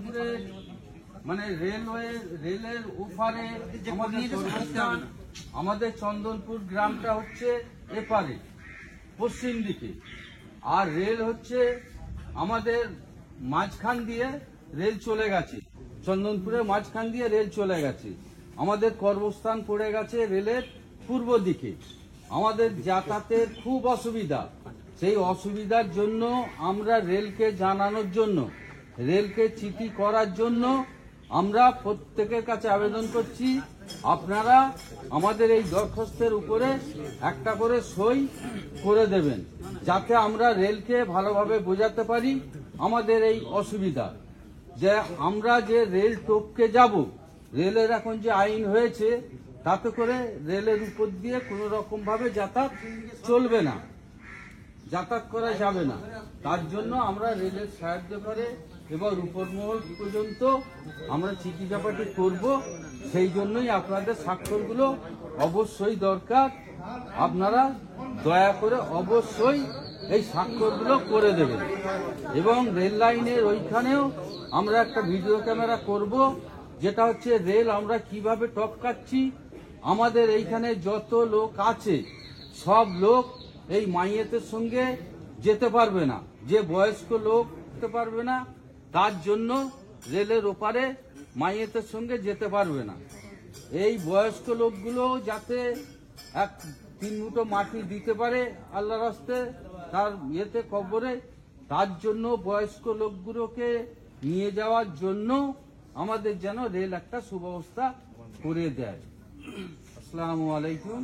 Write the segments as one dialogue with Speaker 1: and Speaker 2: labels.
Speaker 1: চন্দনপুরে মানে রেলের ওপারে আমাদের চন্দনপুর গ্রামটা হচ্ছে এপারে পশ্চিম দিকে, আর রেল হচ্ছে আমাদের মাঝখান দিয়ে রেল চলে গেছে, চন্দনপুরের মাঝখান দিয়ে রেল চলে গেছে। আমাদের কর্মস্থান পড়ে গেছে রেলের পূর্ব দিকে। আমাদের যাতায়াতের খুব অসুবিধা। সেই অসুবিধার জন্য আমরা রেলকে জানানোর জন্য, রেলকে চিঠি করার জন্য আমরা প্রত্যেকের কাছে আবেদন করছি, আপনারা আমাদের এই দরখাস্তের উপরে একটা করে সই করে দেবেন, যাতে আমরা রেলকে ভালোভাবে বোঝাতে পারি আমাদের এই অসুবিধা। যে আমরা যে রেল টপকে যাব, রেলের এখন যে আইন হয়েছে তাতে করে রেলের উপর দিয়ে কোনো রকম ভাবে যাতায়াত চলবে না, যাতায়াত করা যাবে না। তার জন্য আমরা রেলের সাহায্য করে এবার উপরমহল পর্যন্ত আমরা চিঠি চাপাটি করব। সেই জন্যই আপনাদের স্বাক্ষরগুলো অবশ্যই দরকার। আপনারা দয়া করে অবশ্যই এই স্বাক্ষরগুলো করে দেবেন। এবং রেল লাইনের ওইখানেও আমরা একটা ভিডিও ক্যামেরা করব, যেটা হচ্ছে রেল আমরা কিভাবে টপকাচ্ছি। আমাদের এইখানে যত লোক আছে সব লোক এই মাইয়েতের সঙ্গে যেতে পারবে না, যে বয়স্ক লোক যেতে পারবে না, তার জন্য রেলের ওপারে মাইয়েতের সঙ্গে যেতে পারবে না। এই বয়স্ক লোকগুলো যাতে এক 3 মুঠো মাটি দিতে পারে আল্লাহর রাস্তে তার ইয়েতে কবরে, তার জন্য বয়স্ক লোকগুলোকে নিয়ে যাওয়ার জন্য আমাদের যেন রেল একটা সুব্যবস্থা করে দেয়। আসসালামু আলাইকুম।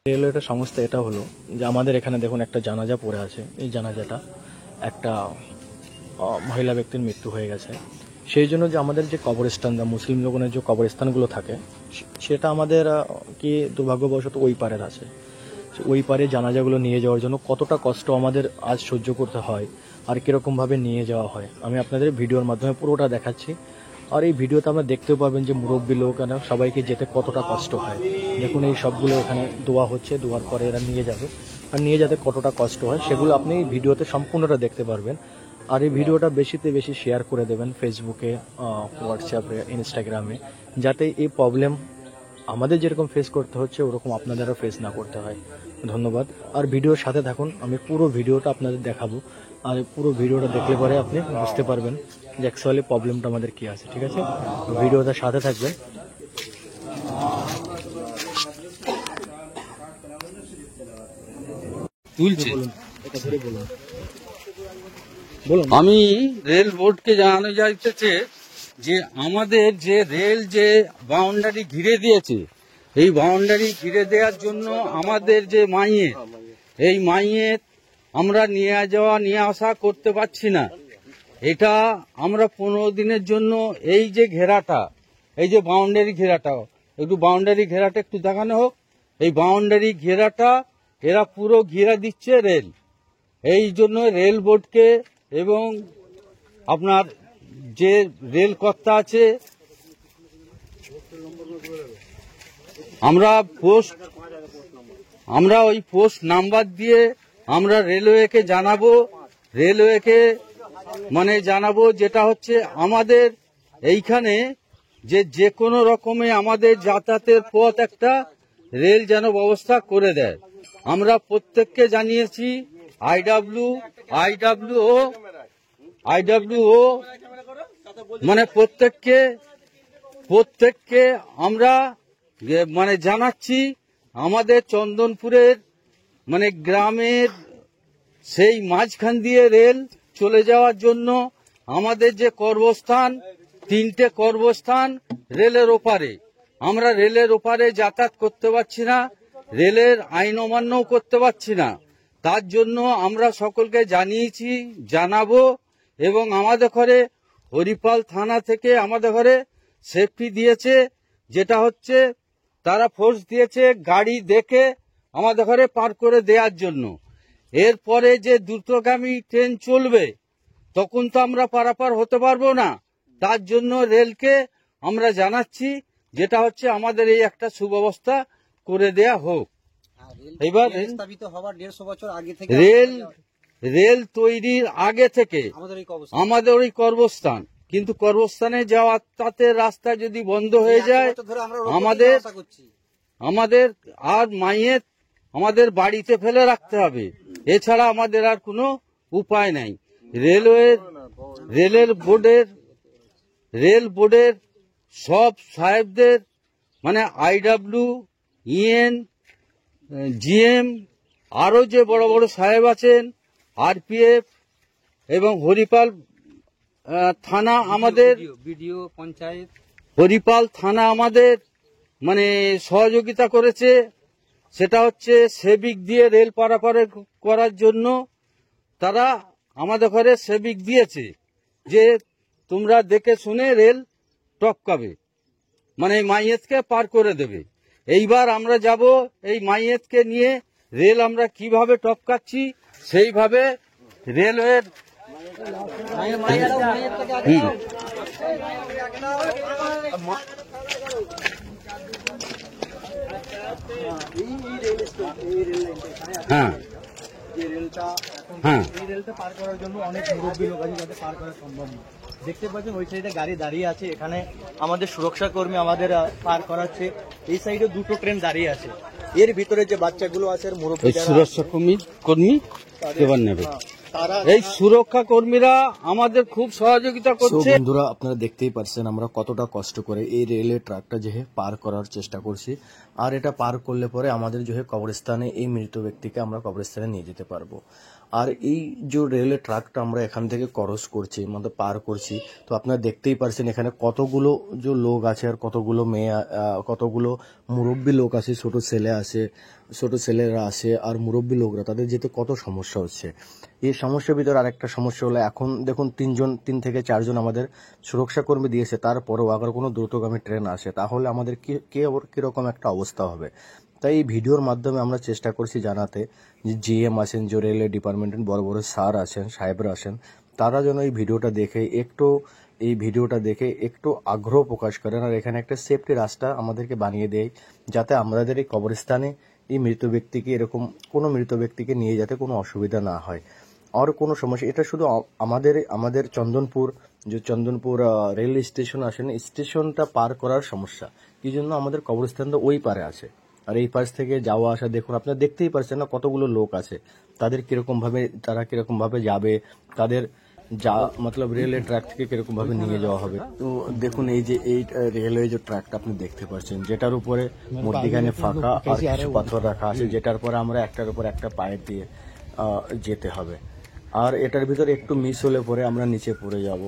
Speaker 2: রেলওয়েটা সংস্থা এটা হলো যে আমাদের এখানে দেখুন একটা জানাজা পড়ে আছে। এই জানাজাটা একটা মহিলা ব্যক্তির মৃত্যু হয়ে গেছে। সেই জন্য যে আমাদের যে কবরস্থান বা মুসলিম লোকনের যে কবরস্থানগুলো থাকে সেটা আমাদের কি দুর্ভাগ্যবশত ওই পারের আছে। ওই পারে জানাজাগুলো নিয়ে যাওয়ার জন্য কতটা কষ্ট আমাদের আজ সহ্য করতে হয় আর কীরকমভাবে নিয়ে যাওয়া হয় আমি আপনাদের ভিডিওর মাধ্যমে পুরোটা দেখাচ্ছি। আর এই ভিডিওতে আমরা দেখতেও পাবেন যে মুরব্বী লোক সবাইকে যেতে কতটা কষ্ট হয়। দেখুন এই সবগুলো এখানে দোয়া হচ্ছে, দোয়ার পরে এরা নিয়ে যাবে, আর নিয়ে যেতে কতটা কষ্ট হয় সেগুলো আপনি এই ভিডিওতে সম্পূর্ণটা দেখতে পারবেন। আর এই ভিডিওটা বেশিতে বেশি শেয়ার করে দেবেন ফেসবুকে, হোয়াটসঅ্যাপে, ইনস্টাগ্রামে, যাতে এই প্রবলেম আমাদের যেরকম ফেস করতে হচ্ছে ওরকম আপনাদেরও ফেস না করতে হয়। ধন্যবাদ। আর ভিডিওর সাথে থাকুন, আমি পুরো ভিডিওটা আপনাদের দেখাবো। আর পুরো ভিডিওটা দেখলে পরে আপনি বুঝতে পারবেন যে অ্যাকচুয়ালি প্রবলেমটা আমাদের কি আছে। ঠিক আছে, ভিডিওটার সাথে থাকবেন।
Speaker 1: আমি রেল বোর্ডকে জানানো যাইতেছে যে আমাদের যে রেল যে বাউন্ডারি ঘিরে দিয়েছে, এই বাউন্ডারি ঘিরে দেওয়ার জন্য আমাদের যে মাইয়ে, এই মাইয়ে আমরা নিয়ে আসা করতে পারছি না। এটা আমরা 15 দিনের জন্য এই যে ঘেরাটা, এই যে বাউন্ডারি ঘেরাটা, একটু বাউন্ডারি ঘেরাটা একটু দেখানো হোক। এই বাউন্ডারি ঘেরাটা এরা পুরো ঘেরা দিচ্ছে রেল। এই জন্য রেল বোর্ডকে এবং আপনার যে রেল কর্তা আছে, আমরা ওই পোস্ট নাম্বার দিয়ে আমরা রেলওয়েকে জানাবো, রেলওয়েকে জানাবো যেটা হচ্ছে আমাদের এইখানে যে কোনো রকমে আমাদের যাতায়াতের পথ একটা রেল যেন ব্যবস্থা করে দেয়। আমরা প্রত্যেককে জানিয়েছি, আইডব্লিউও প্রত্যেককে আমরা জানাচ্ছি আমাদের চন্দনপুরের গ্রামের সেই মাঝখান দিয়ে রেল চলে যাওয়ার জন্য আমাদের যে কর্মস্থান, 3টে কর্মস্থান রেলের ওপারে, আমরা রেলের ওপারে যাতায়াত করতে পারছি না, রেলের আইন অমান্যও করতে পারছি না। তার জন্য আমরা সকলকে জানিয়েছি, জানাবো। এবং আমাদের ঘরে হরিপাল থানা থেকে আমাদের ঘরে সেফটি দিয়েছে, যেটা হচ্ছে তারা ফোর্স দিয়েছে গাড়ি দেখে আমাদের ঘরে পার করে দেওয়ার জন্য। এরপরে যে দ্রুতগামী ট্রেন চলবে তখন তো আমরা পারাপার হতে পারবো না। তার জন্য রেলকে আমরা জানাচ্ছি যেটা হচ্ছে আমাদের এই একটা সুব্যবস্থা করে দেয়া হোক। এবার
Speaker 3: স্থাপিত হওয়ার 150 বছর আগে থেকে
Speaker 1: রেল তৈরির আগে থেকে আমাদের ওই কর্মস্থান, কিন্তু কর্মস্থানে যাওয়া তাতে রাস্তা যদি বন্ধ হয়ে যায় আমাদের আর মাইয়ের আমাদের বাড়িতে ফেলে রাখতে হবে, এছাড়া আমাদের আর কোনো উপায় নাই। রেল বোর্ডের সব সাহেবদের মানে IW, EN, GM আরো যে বড় বড় সাহেব আছেন, RPF এবং হরিপাল থানা আমাদের
Speaker 3: বিডিও পঞ্চায়েত
Speaker 1: হরিপাল থানা আমাদের মানে সহযোগিতা করেছে। সেটা হচ্ছে সেবিক দিয়ে রেল পারাপার করার জন্য তারা আমাদের ঘরে সেবিক দিয়েছে যে তোমরা দেখে শুনে রেল টপকাবে, মানে মাইয়েতকে পার করে দেবে। এইবার আমরা যাব এই মাইয়েতকে নিয়ে রেল আমরা কিভাবে টপকাচ্ছি সেইভাবে রেলওয়ের হ্যাঁ
Speaker 2: এই রেলটা পার করার জন্য অনেক মুরব্বী লোক আছে যাতে পার করা সম্ভব না। দেখতে পাচ্ছেন ওই সাইডে গাড়ি দাঁড়িয়ে আছে, এখানে আমাদের সুরক্ষা কর্মী আমাদের পার করাচ্ছে। এই সাইডে দুটো ট্রেন দাঁড়িয়ে আছে, এর ভিতরে যে বাচ্চাগুলো আছে মুরব্বী
Speaker 1: সুরক্ষা কর্মী এবার নেবে, এই সুরক্ষা কর্মীরা আমাদের খুব সহযোগিতা করছে।
Speaker 2: বন্ধুরা আপনারা দেখতেই পাচ্ছেন আমরা কতটা কষ্ট করে এই রেলের ট্র্যাকটা যে পার করার চেষ্টা করছি, আর এটা পার করলে পরে আমাদের যে কবরস্থানে এই মৃত ব্যক্তিকে আমরা কবরস্থানে নিয়ে যেতে পারবো। আর এই যে রেলের ট্র্যাকটা আমরা এখান থেকে ক্রস করছি মানে পার করছি, তো আপনারা দেখতেই পারছেন এখানে কতগুলো যে লোক আছে আর কতগুলো মেয়ে কতগুলো মুরব্বী লোক আছে, ছোট ছেলেরা আছে আর মুরব্বী লোকরা, তাদের যেতে কত সমস্যা হচ্ছে। এই সমস্যার ভিতরে আরেকটা সমস্যা হলো এখন দেখুন 3 থেকে 4 জন আমাদের সুরক্ষা কর্মী দিয়েছে, তারপরেও আবার কোনো দ্রুতগামী ট্রেন আসে তাহলে আমাদের কিরকম একটা অবস্থা হবে। তাই এই ভিডিওর মাধ্যমে আমরা চেষ্টা করছি জানাতে যে GM আছেন, যে রেলওয়ে ডিপার্টমেন্টের বড় বড় স্যার আছেন, সাহেবরা আছেন, তারা যেন এই ভিডিওটা দেখে একটু আগ্রহ প্রকাশ করেন আর এখানে একটা সেফটি রাস্তা আমাদেরকে বানিয়ে দেয়, যাতে আমাদের এই কবরস্থানে এই মৃত ব্যক্তিকে নিয়ে যাতে কোনো অসুবিধা না হয় আর কোনো সমস্যা। এটা শুধু আমাদের চন্দনপুর রেল স্টেশন আসেন, স্টেশনটা পার করার সমস্যা, কি জন্য আমাদের কবরস্থানটা ওই পারে আছে আর এই পাশ থেকে যাওয়া আসা দেখুন আপনারা দেখতেই পাচ্ছেন না কতগুলো লোক আছে, তারা কিরকম ভাবে যাবে, তাদের মতলব রেলের ট্র্যাক থেকে কিরকম ভাবে নিয়ে যাওয়া হবে। তো দেখুন এই রেলওয়ে যে ট্র্যাকটা আপনি দেখতে পাচ্ছেন, যেটার উপরে মধ্যখানে ফাঁকা আর কিছু পাথর রাখা আছে, যেটার পরে আমরা একটার উপর একটা পাইপ দিয়ে যেতে হবে। আর এটার ভিতরে একটু মিস হলে পরে আমরা নিচে পড়ে যাব,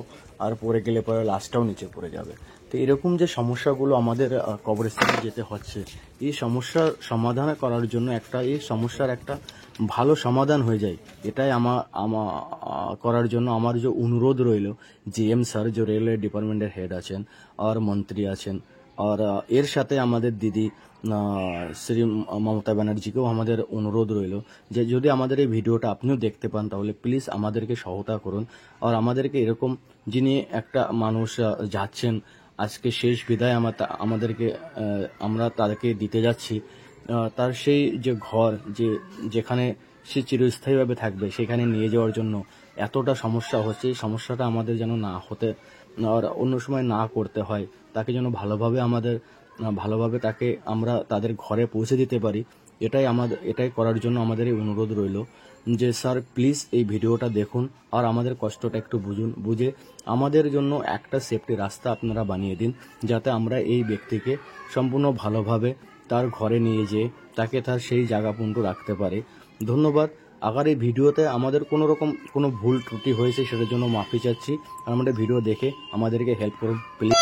Speaker 2: আর পড়ে গেলে পরে লাশটাও নিচে পড়ে যাবে। তো এরকম যে সমস্যাগুলো আমাদের কবরস্থানে যেতে হচ্ছে, এই সমস্যার সমাধান করার জন্য এই সমস্যার একটা ভালো সমাধান হয়ে যায়, এটাই করার জন্য আমার যে অনুরোধ রইল GM স্যার, যে রেলওয়ে ডিপার্টমেন্টের হেড আছেন আর মন্ত্রী আছেন, আর এর সাথে আমাদের দিদি শ্রী মমতা ব্যানার্জিকেও আমাদের অনুরোধ রইল যে যদি আমাদের এই ভিডিওটা আপনিও দেখতে পান তাহলে প্লিজ আমাদেরকে সহায়তা করুন। আর আমাদেরকে এরকম যিনি একটা মানুষ যাচ্ছেন, আজকে শেষ বিদায় আমরা তাদেরকে দিতে যাচ্ছি, তার সেই যে ঘর যেখানে সে চিরস্থায়ীভাবে থাকবে সেখানে নিয়ে যাওয়ার জন্য এতটা সমস্যা হচ্ছে, এই সমস্যাটা আমাদের যেন না হতে আর অন্য সময় না করতে হয়, তাকে যেন ভালোভাবে তাকে আমরা তাদের ঘরে পৌঁছে দিতে পারি, এটাই করার জন্য আমাদের এই অনুরোধ রইল যে স্যার প্লিজ এই ভিডিওটা দেখুন আর আমাদের কষ্টটা একটু বুঝে আমাদের জন্য একটা সেফটি রাস্তা আপনারা বানিয়ে দিন, যাতে আমরা এই ব্যক্তিকে সম্পূর্ণ ভালোভাবে তার ঘরে নিয়ে যেয়ে তাকে তার সেই জায়গা পর্যন্ত রাখতে পারে। ধন্যবাদ। আগার এই ভিডিওতে আমাদের কোনো ভুল ত্রুটি হয়েছে সেটার জন্য মাফি চাচ্ছি, আর আমাদের ভিডিও দেখে আমাদেরকে হেল্প করুন প্লিজ।